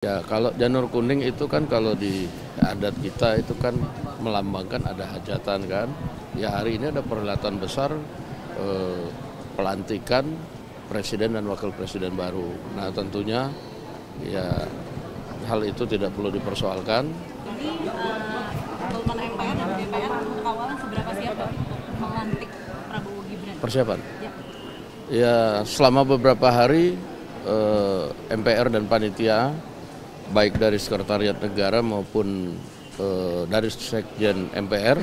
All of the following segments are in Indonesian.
Ya, kalau janur kuning itu kan kalau di adat kita itu kan melambangkan ada hajatan kan. Ya hari ini ada perhelatan besar eh, pelantikan presiden dan wakil presiden baru. Nah tentunya ya hal itu tidak perlu dipersoalkan. Ini teman MPR dan DPR untuk awalan seberapa siap Pak untuk melantik Prabowo Gibran? Persiapan. Ya. Ya selama beberapa hari MPR dan panitia baik dari Sekretariat Negara maupun dari Sekjen MPR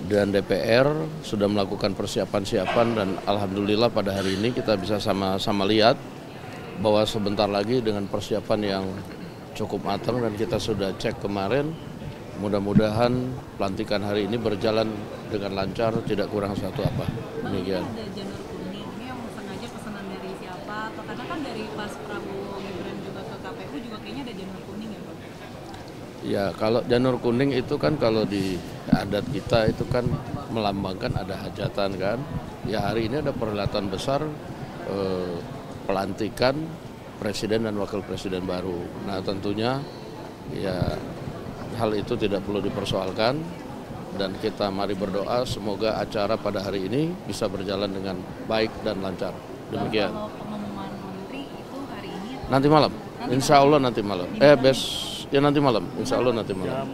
dan DPR sudah melakukan persiapan-siapan dan alhamdulillah pada hari ini kita bisa sama-sama lihat bahwa sebentar lagi dengan persiapan yang cukup matang dan kita sudah cek kemarin, mudah-mudahan pelantikan hari ini berjalan dengan lancar, tidak kurang satu apa. Demikian. Ada janur kuning, ini yang sengaja pesanan dari siapa? Atau karena kan dari pas Prabowo Gibran juga ke KPU juga kayaknya ada janur kuning ya Pak? Ya kalau janur kuning itu kan kalau di adat kita itu kan melambangkan ada hajatan kan. Ya hari ini ada perhelatan besar pelantikan presiden dan wakil presiden baru. Nah tentunya ya hal itu tidak perlu dipersoalkan dan kita mari berdoa semoga acara pada hari ini bisa berjalan dengan baik dan lancar. Demikian. Kalau pengumuman menteri itu hari ini Nanti malam, insya Allah nanti malam. Ya nanti malam, insya Allah nanti malam.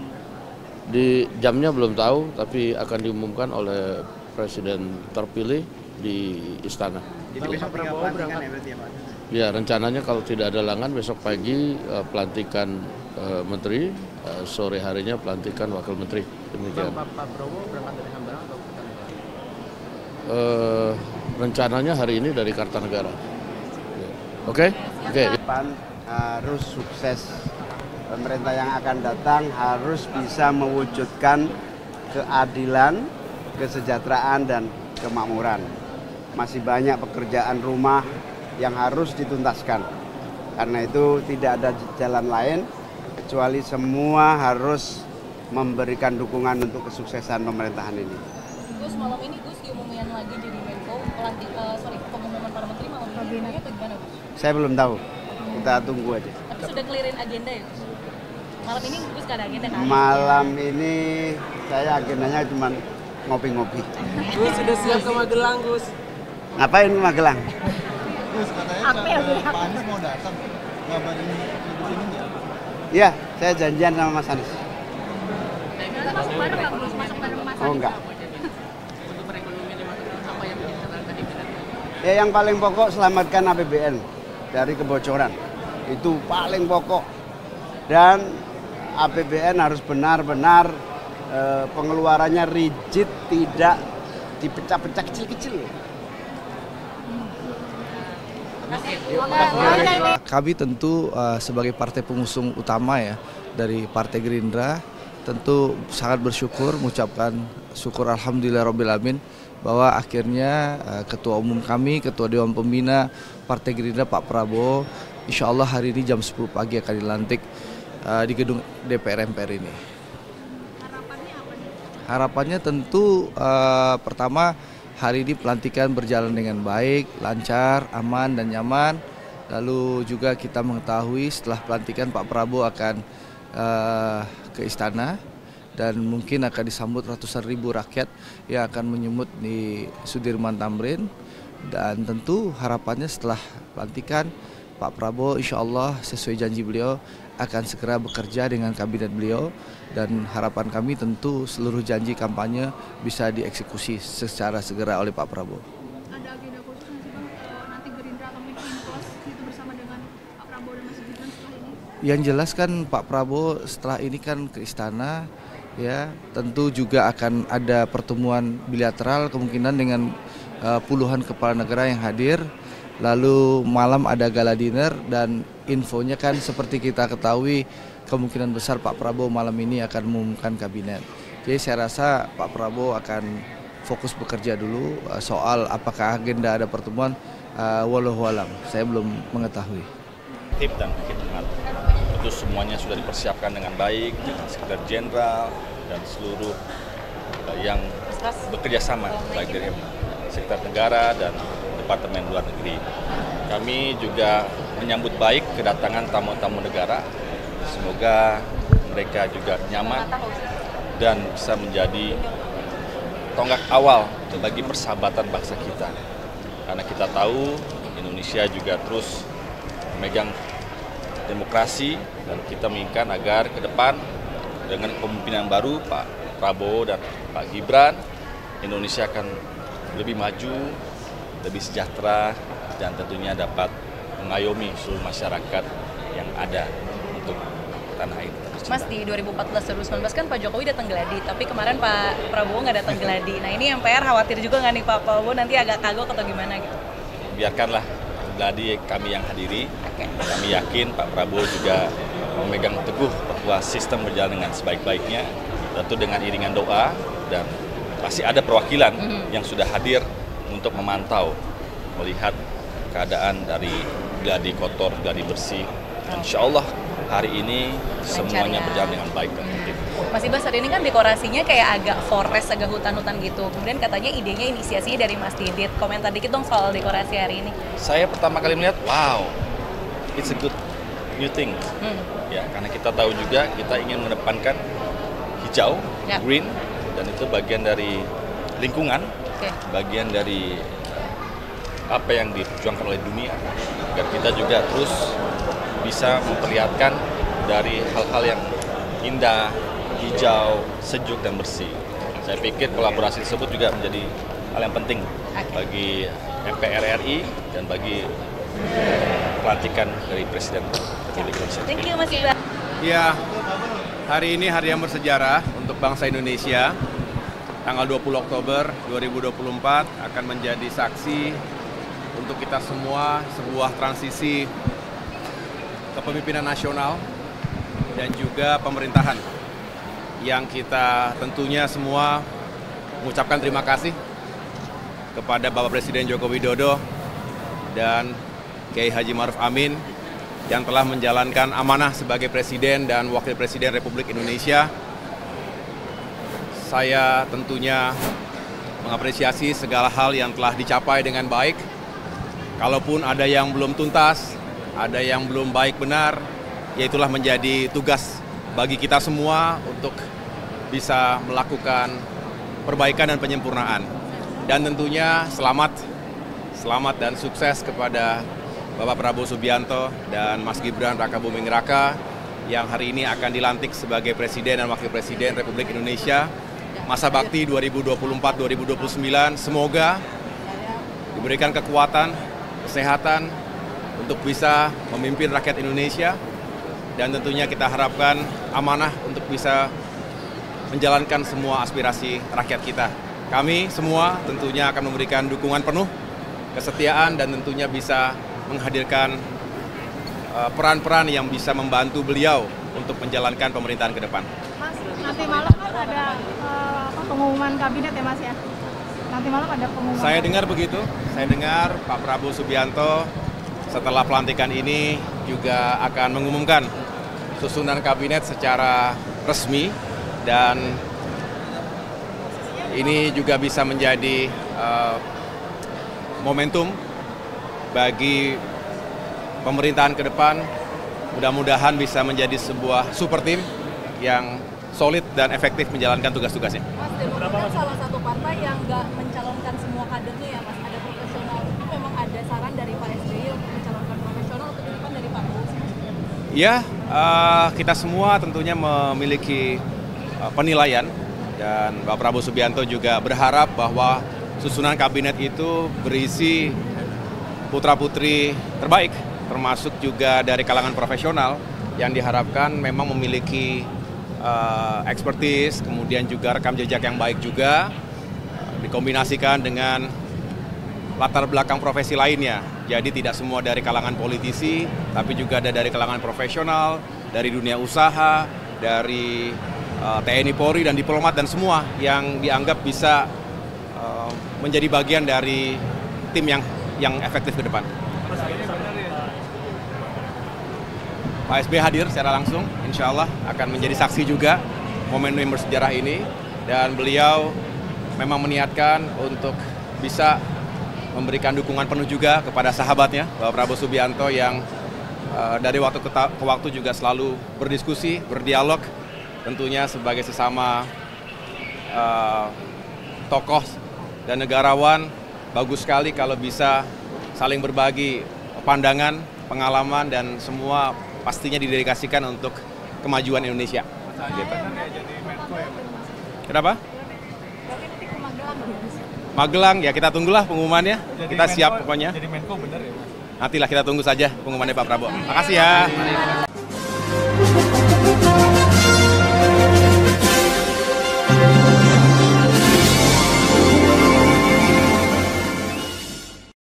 Di jamnya belum tahu, tapi akan diumumkan oleh presiden terpilih di istana. Jadi besok Prabowo berangkat ya berarti ya Pak? Ya rencananya kalau tidak ada halangan besok pagi pelantikan menteri, sore harinya pelantikan wakil menteri. Demikian. Pak Prabowo berangkat dari Hambalang atau Kertanegara? Rencananya hari ini dari Kartanegara. Ya. Oke? Depan harus sukses. Pemerintah yang akan datang harus bisa mewujudkan keadilan, kesejahteraan, dan kemakmuran. Masih banyak pekerjaan rumah yang harus dituntaskan. Karena itu tidak ada jalan lain kecuali semua harus memberikan dukungan untuk kesuksesan pemerintahan ini. Gus, malam ini Gus diumumkan lagi jadi Menko, pengumuman para menteri malam ini atau gimana Gus? Saya belum tahu, kita tunggu aja. Tapi sudah clearin agenda ya Gus? Malam ini Gus gak ada agenda kan? Malam ini saya agendanya cuma ngopi-ngopi. Gus sudah siap ke Magelang Gus. Ngapain ke Magelang? Gus, katanya Pak Anies mau datang, ngabarin ibu ini nggak? Iya, saya janjian sama Mas Anies. Masuk bareng nggak Gus? Masuk bareng Mas Oh enggak. Untuk perekonomian di Magelang apa yang menjadi catatan tadi? Ya yang paling pokok selamatkan APBN dari kebocoran. Itu paling pokok. Dan APBN harus benar-benar pengeluarannya rigid, tidak dipecah-pecah kecil-kecil. Kami tentu sebagai partai pengusung utama ya dari Partai Gerindra tentu sangat bersyukur, mengucapkan syukur alhamdulillahirobbilalamin bahwa akhirnya Ketua Umum kami, Ketua Dewan Pembina Partai Gerindra Pak Prabowo, insya Allah hari ini jam 10 pagi akan dilantik di gedung DPR MPR ini. Harapannya apa nih? Harapannya tentu pertama hari ini pelantikan berjalan dengan baik, lancar, aman dan nyaman. Lalu juga kita mengetahui setelah pelantikan Pak Prabowo akan ke istana dan mungkin akan disambut ratusan ribu rakyat yang akan menyambut di Sudirman Tamrin. Dan tentu harapannya setelah pelantikan Pak Prabowo insya Allah sesuai janji beliau akan segera bekerja dengan kabinet beliau dan harapan kami tentu seluruh janji kampanye bisa dieksekusi secara segera oleh Pak Prabowo. Ada agenda khusus nanti Bang, nanti Gerindra akan mengklos itu bersama dengan Pak Prabowo dan Mas Gibran setelah ini? Yang jelas kan Pak Prabowo setelah ini kan ke istana ya, tentu juga akan ada pertemuan bilateral kemungkinan dengan puluhan kepala negara yang hadir. Lalu malam ada gala dinner dan infonya kan seperti kita ketahui kemungkinan besar Pak Prabowo malam ini akan mengumumkan kabinet. Jadi saya rasa Pak Prabowo akan fokus bekerja dulu, soal apakah agenda ada pertemuan wallahu alam, saya belum mengetahui. Tip dan khidmat itu semuanya sudah dipersiapkan dengan baik dengan Sekretariat Jenderal dan seluruh yang bekerja sama baik dari Sekretariat Negara dan Departemen Luar Negeri. Kami juga menyambut baik kedatangan tamu-tamu negara. Semoga mereka juga nyaman dan bisa menjadi tonggak awal bagi persahabatan bangsa kita. Karena kita tahu Indonesia juga terus memegang demokrasi dan kita menginginkan agar ke depan dengan kepemimpinan baru Pak Prabowo dan Pak Gibran, Indonesia akan lebih maju, lebih sejahtera, dan tentunya dapat mengayomi seluruh masyarakat yang ada untuk tanah air. Mas, di 2014-2019 kan Pak Jokowi datang geladi, tapi kemarin Pak Prabowo nggak datang geladi. Nah ini MPR khawatir juga nggak nih Pak Prabowo nanti agak kagok atau gimana gitu? Biarkanlah geladi kami yang hadiri. Kami yakin Pak Prabowo juga memegang teguh bahwa sistem berjalan dengan sebaik-baiknya, tentu dengan iringan doa, dan pasti ada perwakilan yang sudah hadir untuk memantau, melihat keadaan dari geladi kotor, geladi bersih. Dan insya Allah hari ini semuanya berjalan dengan baik dan tertib. Mas Ibas, hari ini kan dekorasinya kayak agak forest, agak hutan-hutan gitu. Kemudian katanya idenya, inisiasinya dari Mas Didit. Komentar dikit dong soal dekorasi hari ini. Saya pertama kali melihat, wow, it's a good new thing. Ya, karena kita tahu juga kita ingin mengedepankan hijau, green, dan itu bagian dari lingkungan, bagian dari apa yang diperjuangkan oleh dunia, agar kita juga terus bisa memperlihatkan dari hal-hal yang indah, hijau, sejuk, dan bersih. Saya pikir kolaborasi tersebut juga menjadi hal yang penting bagi MPR RI dan bagi pelantikan dari Presiden Republik Indonesia. Thank you Mas Ibas. Ya, hari ini hari yang bersejarah untuk bangsa Indonesia. Tanggal 20 Oktober 2024 akan menjadi saksi untuk kita semua sebuah transisi kepemimpinan nasional dan juga pemerintahan yang kita tentunya semua mengucapkan terima kasih kepada Bapak Presiden Joko Widodo dan Kiai Haji Ma'ruf Amin yang telah menjalankan amanah sebagai Presiden dan Wakil Presiden Republik Indonesia. Saya tentunya mengapresiasi segala hal yang telah dicapai dengan baik. Kalaupun ada yang belum tuntas, ada yang belum baik benar, ya itulah menjadi tugas bagi kita semua untuk bisa melakukan perbaikan dan penyempurnaan. Dan tentunya selamat dan sukses kepada Bapak Prabowo Subianto dan Mas Gibran Rakabuming Raka yang hari ini akan dilantik sebagai Presiden dan Wakil Presiden Republik Indonesia masa bakti 2024-2029. Semoga diberikan kekuatan, kesehatan untuk bisa memimpin rakyat Indonesia, dan tentunya kita harapkan amanah untuk bisa menjalankan semua aspirasi rakyat kita. Kami semua tentunya akan memberikan dukungan penuh, kesetiaan, dan tentunya bisa menghadirkan peran-peran yang bisa membantu beliau untuk menjalankan pemerintahan ke depan. Mas, nanti malam kan ada pengumuman kabinet ya Mas ya? Nanti malam ada pengumuman. Saya dengar begitu, saya dengar Pak Prabowo Subianto setelah pelantikan ini juga akan mengumumkan susunan kabinet secara resmi, dan ini juga bisa menjadi momentum bagi pemerintahan ke depan. Mudah-mudahan bisa menjadi sebuah super tim yang solid dan efektif menjalankan tugas-tugasnya. Mas, Demokrat kan salah satu partai yang nggak mencalonkan semua kadernya ya Mas, ada profesional. Itu memang ada saran dari Pak SBY untuk mencalonkan profesional atau titipan dari Pak Prabowo? Ya, kita semua tentunya memiliki penilaian, dan Bapak Prabowo Subianto juga berharap bahwa susunan kabinet itu berisi putra-putri terbaik, termasuk juga dari kalangan profesional yang diharapkan memang memiliki expertise, kemudian juga rekam jejak yang baik juga, dikombinasikan dengan latar belakang profesi lainnya. Jadi tidak semua dari kalangan politisi, tapi juga ada dari kalangan profesional, dari dunia usaha, dari TNI Polri dan diplomat, dan semua yang dianggap bisa menjadi bagian dari tim yang efektif ke depan. Pak SBY hadir secara langsung, insya Allah akan menjadi saksi juga momen yang bersejarah ini, dan beliau memang meniatkan untuk bisa memberikan dukungan penuh juga kepada sahabatnya Bapak Prabowo Subianto yang dari waktu ke waktu juga selalu berdiskusi, berdialog, tentunya sebagai sesama tokoh dan negarawan, bagus sekali kalau bisa saling berbagi pandangan, pengalaman, dan semua pastinya didedikasikan untuk kemajuan Indonesia. Gitu. Kenapa? Magelang, ya kita tunggulah pengumumannya, kita siap pokoknya. Jadi Menko bener ya Mas? Nantilah kita tunggu saja pengumumannya Pak Prabowo. Makasih ya.